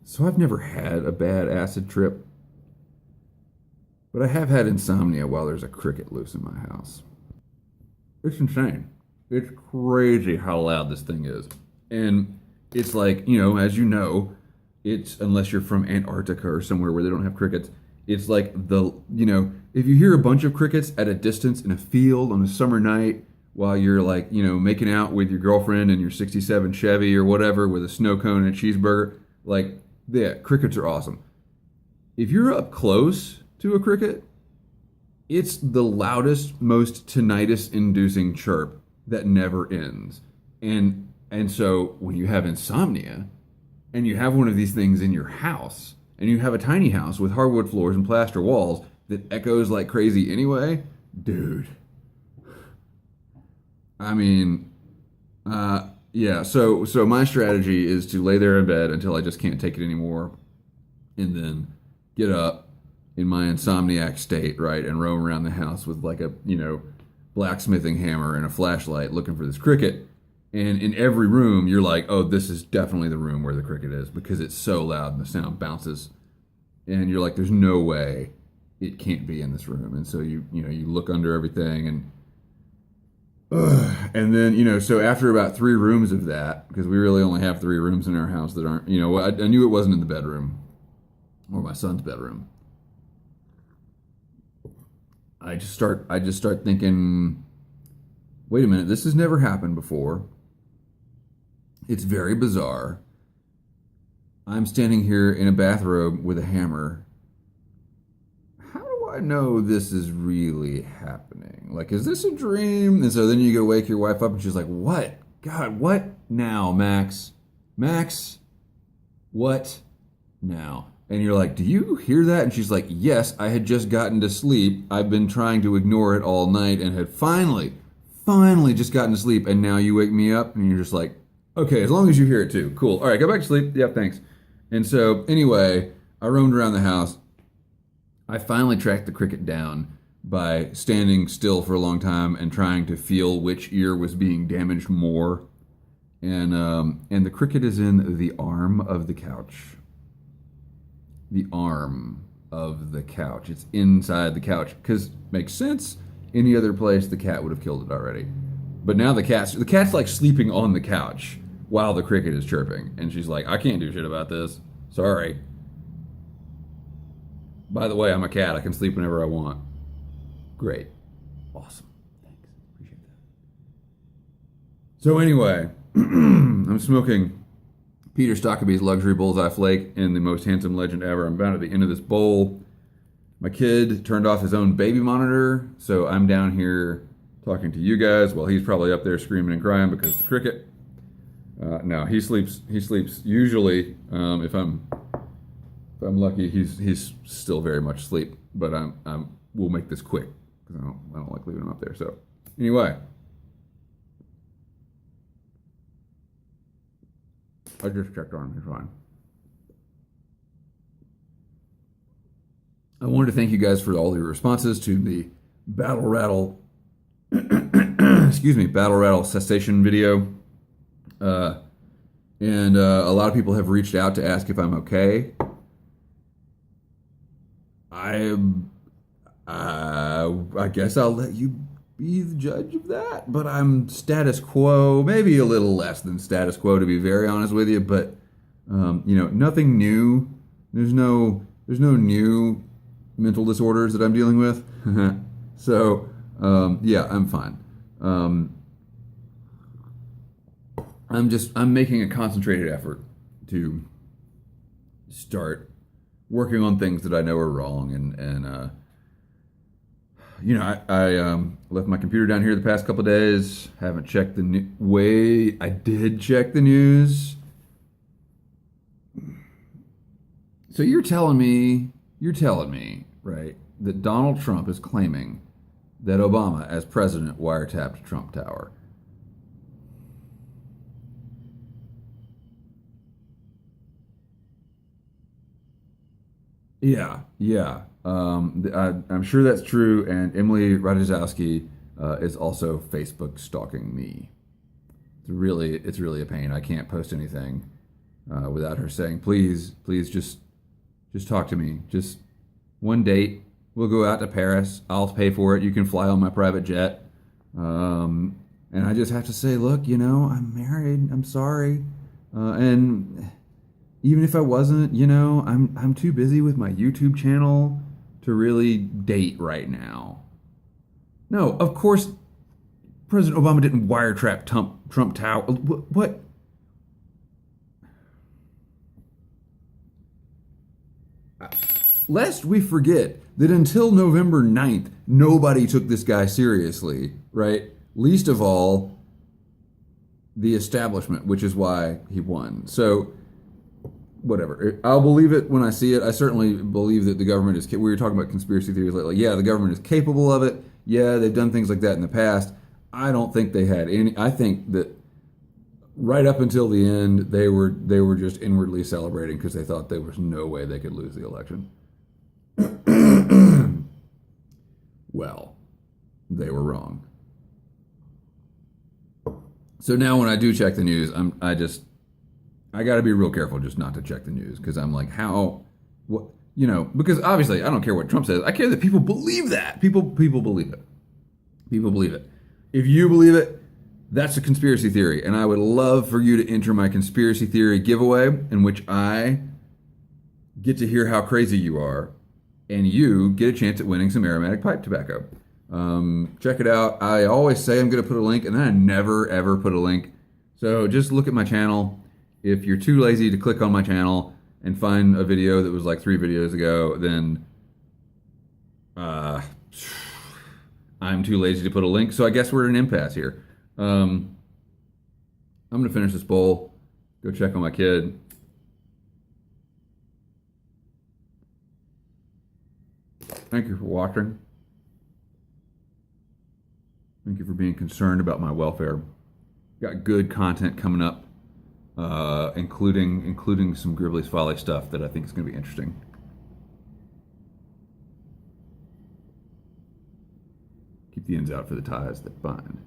So I've never had a bad acid trip, but I have had insomnia while there's a cricket loose in my house. It's insane. It's crazy how loud this thing is. And it's like, as you know, it's unless you're from Antarctica or somewhere where they don't have crickets, it's like if you hear a bunch of crickets at a distance in a field on a summer night while you're like, making out with your girlfriend in your 67 Chevy or whatever with a snow cone and a cheeseburger, like, yeah, crickets are awesome. If you're up close to a cricket, it's the loudest, most tinnitus-inducing chirp that never ends. And so when you have insomnia and you have one of these things in your house and you have a tiny house with hardwood floors and plaster walls that echoes like crazy anyway, dude. I mean, yeah. So my strategy is to lay there in bed until I just can't take it anymore, and then get up in my insomniac state, right, and roam around the house with like a blacksmithing hammer and a flashlight looking for this cricket. And in every room, you're like, oh, this is definitely the room where the cricket is because it's so loud and the sound bounces. And you're like, there's no way it can't be in this room. And so you look under everything and then, so after about 3 rooms of that, because we really only have 3 rooms in our house that aren't, I knew it wasn't in the bedroom or my son's bedroom. I just start thinking, wait a minute, this has never happened before. It's very bizarre. I'm standing here in a bathrobe with a hammer. How do I know this is really happening? Like, is this a dream? And so then you go wake your wife up and she's like, what? God, what now, Max? Max, what now? And you're like, do you hear that? And she's like, yes, I had just gotten to sleep. I've been trying to ignore it all night and had finally just gotten to sleep. And now you wake me up and you're just like, okay, as long as you hear it too. Cool. All right, go back to sleep. Yeah, thanks. And so anyway, I roamed around the house. I finally tracked the cricket down by standing still for a long time and trying to feel which ear was being damaged more. And the cricket is in the arm of the couch. The arm of the couch. It's inside the couch. Because makes sense. Any other place, the cat would have killed it already. But now the cat's like sleeping on the couch while the cricket is chirping. And she's like, I can't do shit about this. Sorry. By the way, I'm a cat. I can sleep whenever I want. Great. Awesome. Thanks. Appreciate that. So anyway, I'm smoking Peter Stockaby's Luxury Bullseye Flake in the most handsome legend ever. I'm about at the end of this bowl. My kid turned off his own baby monitor, so I'm down here talking to you guys while he's probably up there screaming and crying because of the cricket. No, he sleeps. He sleeps usually. If I'm lucky, he's still very much asleep. But we'll make this quick because I don't like leaving him up there. So anyway, I just checked on him. He's fine. I wanted to thank you guys for all your responses to the Battle Rattle, Battle Rattle cessation video. And a lot of people have reached out to ask if I'm okay. I guess I'll let you be the judge of that, but I'm status quo, maybe a little less than status quo to be very honest with you, but nothing new. There's no new mental disorders that I'm dealing with. So, yeah, I'm fine. I'm making a concentrated effort to start working on things that I know are wrong. I left my computer down here the past couple of days. Haven't checked I did check the news. So you're telling me, right, that Donald Trump is claiming that Obama, as president, wiretapped Trump Tower. Yeah. I'm sure that's true, and Emily Ratajkowski is also Facebook stalking me. It's really a pain. I can't post anything without her saying, "Please, please, just talk to me. Just one date. We'll go out to Paris. I'll pay for it. You can fly on my private jet." And I just have to say, look, I'm married. I'm sorry. And even if I wasn't, I'm too busy with my YouTube channel to really date right now. No, of course, President Obama didn't wiretap Trump Tower. What? Lest we forget that until November 9th, nobody took this guy seriously, right? Least of all, the establishment, which is why he won. So, whatever. I'll believe it when I see it. I certainly believe that the government is... We were talking about conspiracy theories lately. Yeah, the government is capable of it. Yeah, they've done things like that in the past. I don't think they had any... I think that right up until the end, they were just inwardly celebrating because they thought there was no way they could lose the election. Well, they were wrong. So now when I do check the news, I got to be real careful just not to check the news because I'm like, because obviously I don't care what Trump says. I care that people believe that. People believe it. People believe it. If you believe it, that's a conspiracy theory. And I would love for you to enter my conspiracy theory giveaway in which I get to hear how crazy you are and you get a chance at winning some aromatic pipe tobacco. Check it out. I always say I'm going to put a link, and then I never, ever put a link. So just look at my channel. If you're too lazy to click on my channel and find a video that was like 3 videos ago, then I'm too lazy to put a link. So I guess we're at an impasse here. I'm going to finish this bowl, go check on my kid. Thank you for watching. Thank you for being concerned about my welfare. Got good content coming up, including some Gribbly's Folly stuff that I think is going to be interesting. Keep the ends out for the ties that bind.